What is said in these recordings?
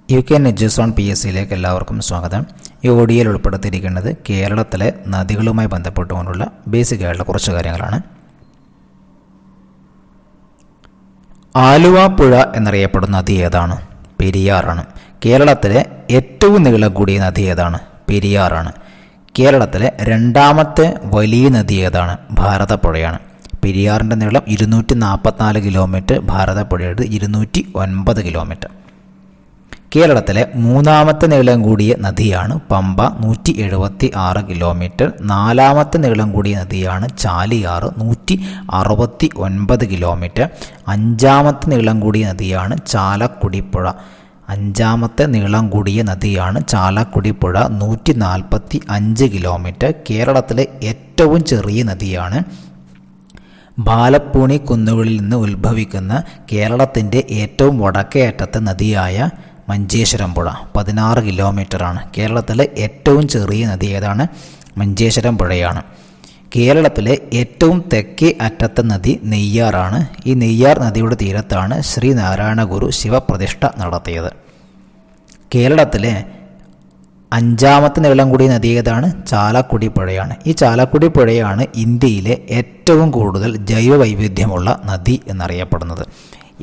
UK Edges on PSCയിലേക്ക് എല്ലാവർക്കും സ്വാഗതം. ഈ ഓഡിയോയിൽ ഉൾപ്പെടുത്തിയിരിക്കുന്നത് കേരളത്തിലെ നദികളുമായി ബന്ധപ്പെട്ടുകൊണ്ടുള്ള ബേസിക് ആയിട്ടുള്ള കുറച്ച് കാര്യങ്ങളാണ്. ആലുവ പുഴ എന്നറിയപ്പെടുന്ന നദി ഏതാണ്? പെരിയാറാണ്. കേരളത്തിലെ ഏറ്റവും നീളം കൂടിയ നദി ഏതാണ്? പെരിയാറാണ്. കേരളത്തിലെ രണ്ടാമത്തെ വലിയ നദി ഏതാണ്? ഭാരതപ്പുഴയാണ്. പെരിയാറിൻ്റെ നീളം 244 കിലോമീറ്റർ, ഭാരതപ്പുഴയുടെ 209 കിലോമീറ്റർ. കേരളത്തിലെ മൂന്നാമത്തെ നീളം കൂടിയ നദിയാണ് പമ്പ, 176 കിലോമീറ്റർ. നാലാമത്തെ നീളം കൂടിയ നദിയാണ് ചാലിയാർ, 169 കിലോമീറ്റർ. അഞ്ചാമത്തെ നീളം കൂടിയ നദിയാണ് ചാലക്കുടിപ്പുഴ. അഞ്ചാമത്തെ നീളം കൂടിയ നദിയാണ് ചാലക്കുടിപ്പുഴ, 145 കിലോമീറ്റർ. കേരളത്തിലെ ഏറ്റവും ചെറിയ നദിയാണ് ബാലപ്പൂണി കുന്നുകളിൽ നിന്ന് ഉത്ഭവിക്കുന്ന കേരളത്തിൻ്റെ ഏറ്റവും വടക്കേ അറ്റത്തെ നദിയായ മഞ്ചേശ്വരം പുഴ, 16 കിലോമീറ്ററാണ്. കേരളത്തിലെ ഏറ്റവും ചെറിയ നദി ഏതാണ്? മഞ്ചേശ്വരം പുഴയാണ്. കേരളത്തിലെ ഏറ്റവും തെക്കേ അറ്റത്തെ നദി നെയ്യാറാണ്. ഈ നെയ്യാർ നദിയുടെ തീരത്താണ് ശ്രീനാരായണ ഗുരു ശിവപ്രതിഷ്ഠ നടത്തിയത്. കേരളത്തിലെ അഞ്ചാമത്തെ നീളം കൂടിയ നദി ഏതാണ്? ചാലക്കുടി പുഴയാണ്. ഈ ചാലക്കുടി പുഴയാണ് ഇന്ത്യയിലെ ഏറ്റവും കൂടുതൽ ജൈവ വൈവിധ്യമുള്ള നദി എന്നറിയപ്പെടുന്നത്.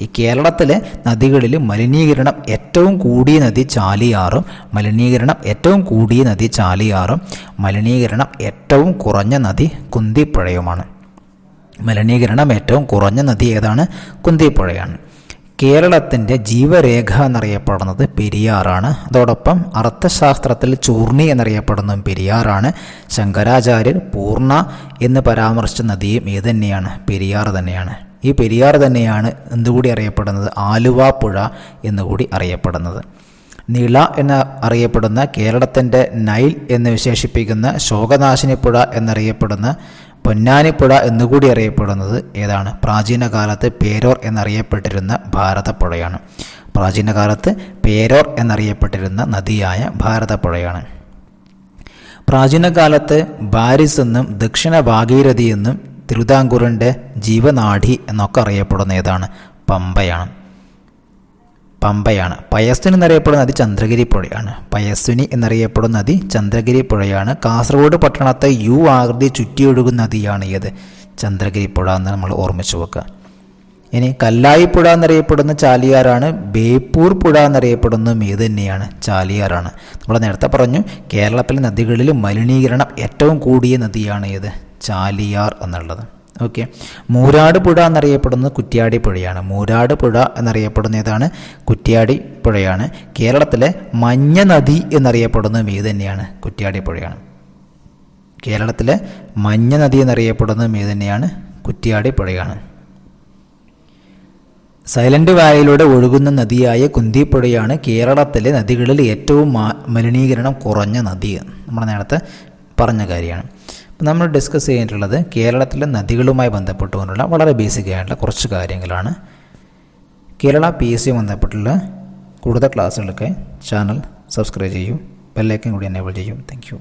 ഈ കേരളത്തിലെ നദികളിൽ മലിനീകരണം ഏറ്റവും കൂടിയ നദി ചാലിയാറും, മലിനീകരണം ഏറ്റവും കൂടിയ നദി ചാലിയാറും, മലിനീകരണം ഏറ്റവും കുറഞ്ഞ നദി കുന്തിപ്പുഴയുമാണ്. മലിനീകരണം ഏറ്റവും കുറഞ്ഞ നദി ഏതാണ്? കുന്തിപ്പുഴയാണ്. കേരളത്തിൻ്റെ ജീവരേഖ എന്നറിയപ്പെടുന്നത് പെരിയാറാണ്. അതോടൊപ്പം അർത്ഥശാസ്ത്രത്തിൽ ചൂർണി എന്നറിയപ്പെടുന്നതും പെരിയാറാണ്. ശങ്കരാചാര്യർ പൂർണ്ണ എന്ന് പരാമർശിച്ച നദിയും ഇത് തന്നെയാണ്, പെരിയാർ തന്നെയാണ്. ഈ പെരിയാർ തന്നെയാണ് എന്തുകൂടി അറിയപ്പെടുന്നത്? ആലുവ പുഴ എന്നുകൂടി അറിയപ്പെടുന്നത്. നിള എന്ന് അറിയപ്പെടുന്ന കേരളത്തിൻ്റെ നൈൽ എന്ന് വിശേഷിപ്പിക്കുന്ന ശോകനാശിനി പുഴ എന്നറിയപ്പെടുന്ന പൊന്നാനിപ്പുഴ എന്നുകൂടി അറിയപ്പെടുന്നത് ഏതാണ്? പ്രാചീന കാലത്ത് പേരോർ എന്നറിയപ്പെട്ടിരുന്ന ഭാരതപ്പുഴയാണ്. പ്രാചീന കാലത്ത് പേരോർ എന്നറിയപ്പെട്ടിരുന്ന നദിയായ ഭാരതപ്പുഴയാണ്. പ്രാചീന കാലത്ത് ബാരിസ് എന്നും ദക്ഷിണ ഭാഗീരഥി എന്നും തിരുവിതാംകൂറിൻ്റെ ജീവനാഡി എന്നൊക്കെ അറിയപ്പെടുന്ന ഏതാണ്? പമ്പയാണ്. പയസ്വിനി എന്നറിയപ്പെടുന്ന നദി ചന്ദ്രഗിരി പുഴയാണ്. പയസ്വിനി എന്നറിയപ്പെടുന്ന നദി ചന്ദ്രഗിരി പുഴയാണ്. കാസർഗോഡ് പട്ടണത്തെ യു ആകൃതി ചുറ്റിയൊഴുകുന്ന നദിയാണ് ഏത്? ചന്ദ്രഗിരി പുഴ എന്ന് നമ്മൾ ഓർമ്മിച്ചു വെക്കുക. ഇനി കല്ലായിപ്പുഴ എന്നറിയപ്പെടുന്ന ചാലിയാറാണ്. ബേപ്പൂർ പുഴ എന്നറിയപ്പെടുന്നതും ഏത് തന്നെയാണ്? ചാലിയാറാണ്. നമ്മൾ നേരത്തെ പറഞ്ഞു കേരളത്തിലെ നദികളിൽ മലിനീകരണം ഏറ്റവും കൂടിയ നദിയാണ് ഏത്? ചാലിയാർ എന്നുള്ളത്. ഓക്കെ. മൂരാട് പുഴ എന്നറിയപ്പെടുന്നത് കുറ്റ്യാടി പുഴയാണ്. മൂരാട് പുഴ എന്നറിയപ്പെടുന്ന ഏതാണ്? കുറ്റ്യാടി പുഴയാണ്. കേരളത്തിലെ മഞ്ഞ നദി എന്നറിയപ്പെടുന്നതും ഏത് തന്നെയാണ്? കുറ്റ്യാടി പുഴയാണ്. കേരളത്തിലെ മഞ്ഞ നദി എന്നറിയപ്പെടുന്നതും ഏത് തന്നെയാണ്? കുറ്റ്യാടി പുഴയാണ്. സൈലന്റ് വാലിയിലൂടെ ഒഴുകുന്ന നദിയായ കുന്തിപ്പുഴയാണ് കേരളത്തിലെ നദികളിൽ ഏറ്റവും മലിനീകരണം കുറഞ്ഞ നദി. നമ്മൾ നേരത്തെ പറഞ്ഞ കാര്യമാണ്. നമ്മൾ ഡിസ്കസ് ചെയ്തിട്ടുള്ളത് കേരളത്തിലെ നദികളുമായി ബന്ധപ്പെട്ടുകൊണ്ടുള്ള വളരെ ബേസിക് ആയിട്ടുള്ള കുറച്ച് കാര്യങ്ങളാണ്. കേരള PSC ബന്ധപ്പെട്ടുള്ള കൂടുതൽ ക്ലാസ്സുകളൊക്കെ ചാനൽ സബ്സ്ക്രൈബ് ചെയ്യൂ, ബെല്ലൈക്കൻ കൂടി എനേബിൾ ചെയ്യും. Thank you.